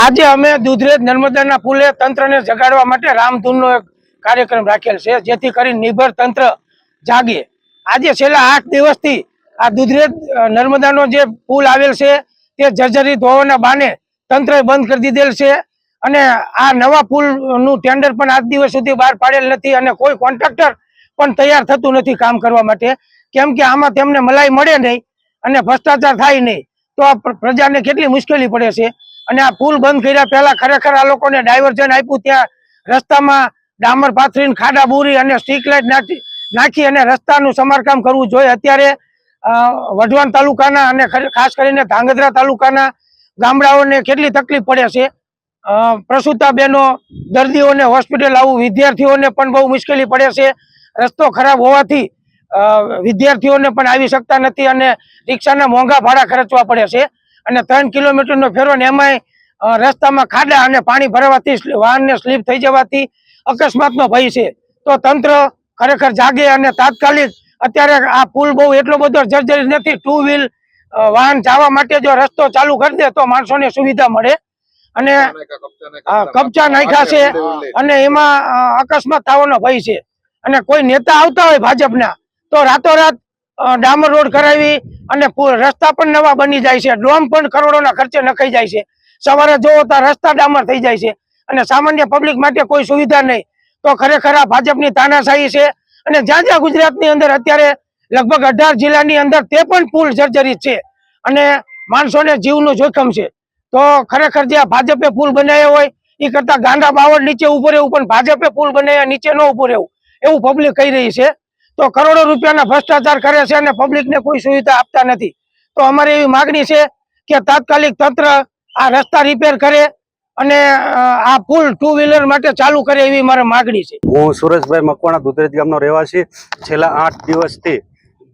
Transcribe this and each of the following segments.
આજે અમે દુધરેજ નર્મદાના પુલે તંત્રને જગાડવા માટે રામધૂનનો એક કાર્યક્રમ રાખેલ છે, જેથી કરીને નિર્ભર તંત્ર જાગે। આજે છેલ્લા 8 દિવસથી આ દુધરેજ નર્મદાનો જે પુલ આવેલ છે તે જર્જરિત હોવાના બાને તંત્રએ બંધ કરી દીધેલ છે અને આ નવા પુલનું ટેન્ડર પણ આજ દિવસ સુધી બહાર પાડેલ નથી અને કોઈ કોન્ટ્રાક્ટર પણ તૈયાર થતું નથી કામ કરવા માટે, કેમ કે આમાં તેમને મલાઈ મળે નહીં અને ભ્રષ્ટાચાર થાય નહીં તો આ પ્રજાને કેટલી મુશ્કેલી પડે છે। અને આ પુલ બંધ કર્યા પહેલા ખરેખર આ લોકોને ડાયવર્ઝન આપ્યું, ત્યાં રસ્તામાં ડામર પાથરીને ખાડા બૂરી અને સ્ટ્રીટ લાઇટ નાખી અને રસ્તાનું સમારકામ કરવું જોઈએ। અત્યારે વઢવાણ તાલુકાના અને ખાસ કરીને ધાંગધ્રા તાલુકાના ગામડાઓને કેટલી તકલીફ પડે છે। પ્રસૂતા બહેનો, દર્દીઓને હોસ્પિટલ આવવું, વિદ્યાર્થીઓને પણ બહુ મુશ્કેલી પડે છે। રસ્તો ખરાબ હોવાથી વિદ્યાર્થીઓને પણ આવી શકતા નથી અને રિક્ષાના મોંઘા ભાડા ખર્ચવા પડે છે અને 3 કિલોમીટરનો ફેરો ને એમાંય રસ્તામાં ખાડા અને પાણી ભરાવાથી વાહનને સ્લીપ થઈ જવાથી અકસ્માતનો ભય છે। તો તંત્ર ખરેખર જાગે અને તાત્કાલિક અત્યારે આ પુલ બહુ એટલો બધો જર્જરિત નથી, 2 વ્હીલ વાહન જવા માટે જો રસ્તો ચાલુ કરી દે તો માણસોને સુવિધા મળે અને કબજા નાખ્યા છે અને એમાં અકસ્માત થવાનો ભય છે। અને કોઈ નેતા આવતા હોય ભાજપના તો રાતોરાત ડામર રોડ કરાવી અને રસ્તા પણ નવા બની જાય છે, ડ્રોન પણ કરોડોના ખર્ચે નખાઈ જાય છે। સવારે જોવો તો રસ્તા ડામર થઈ જાય છે અને સામાન્ય પબ્લિક માટે કોઈ સુવિધા નહીં। તો ખરેખર આ ભાજપની તાનાશાહી છે અને જ્યાં જ્યાં ગુજરાતની અંદર અત્યારે લગભગ 18 જિલ્લાની અંદર તે પણ પુલ જર્જરિત છે અને માણસોને જીવનું જોખમ છે। તો ખરેખર જે ભાજપે પુલ બનાવ્યો હોય એ કરતા ગાંડા બાવળ નીચે ઉભો રહેવું, પણ ભાજપે પુલ બનાવ્યા નીચે ન ઉભો રહેવું એવું પબ્લિક કહી રહી છે। તો કરોડો રૂપિયાના ભ્રષ્ટાચાર કરે છે અને પબ્લિકને કોઈ સુવિધા આપતા નથી। તો અમારી એવી માગણી છે કે તાત્કાલિક તંત્ર આ રસ્તા રિપેર કરે અને આ પુલ 2 વ્હીલર માટે ચાલુ કરે એવી મારી માગણી છે। હું સુરેશભાઈ મકવાણા દુધરેજ ગામનો રહેવાસી। છેલ્લા 8 દિવસથી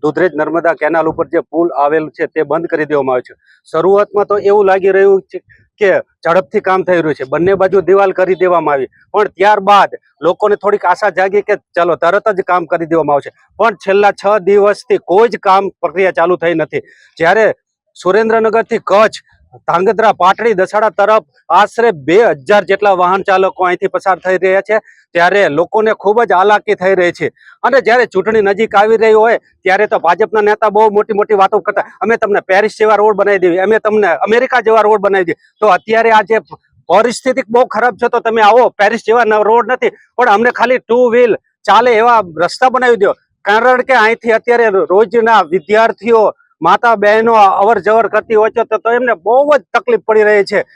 દુધરેજ નર્મદા કેનાલ ઉપર જે પુલ આવેલ છે તે બંધ કરી દેવામાં આવ્યો છે। શરૂઆતમાં તો એવું લાગી રહ્યું છે કે ઝડપથી કામ થઈ રહ્યું છે, બંને બાજુ દિવાલ કરી દેવામાં આવી, પણ ત્યારબાદ લોકોને થોડીક આશા જાગી કે ચાલો તરત જ કામ કરી દેવામાં આવશે, પણ છેલ્લા 6 દિવસથી કોઈ જ કામ પ્રક્રિયા ચાલુ થઈ નથી। જ્યારે સુરેન્દ્રનગરથી કચ્છ, ધાંગધ્રા, પાટડી, દસાડા તરફ આશરે 2000 જેટલા વાહન ચાલકો અહીંથી પસાર થઈ રહ્યા છે, ત્યારે લોકોને ખૂબ જ હાલાકી થઈ રહી છે। અને જ્યારે ચૂંટણી નજીક આવી રહી હોય ત્યારે તો ભાજપના નેતા બહુ મોટી મોટી વાતો કરતા, અમે તમને પેરિસ જેવા રોડ બનાવી દેવી, અમે તમને અમેરિકા જેવા રોડ બનાવી દઈએ। તો અત્યારે આ જે પરિસ્થિતિ બહુ ખરાબ છે તો તમે આવો, પેરિસ જેવા રોડ નથી પણ અમને ખાલી 2 વ્હીલ ચાલે એવા રસ્તા બનાવી દો, કારણ કે અહીંથી અત્યારે રોજના વિદ્યાર્થીઓ, માતા બહેનો અવર જવર કરતી હોય છે તો એમને બહુ જ તકલીફ પડી રહી છે।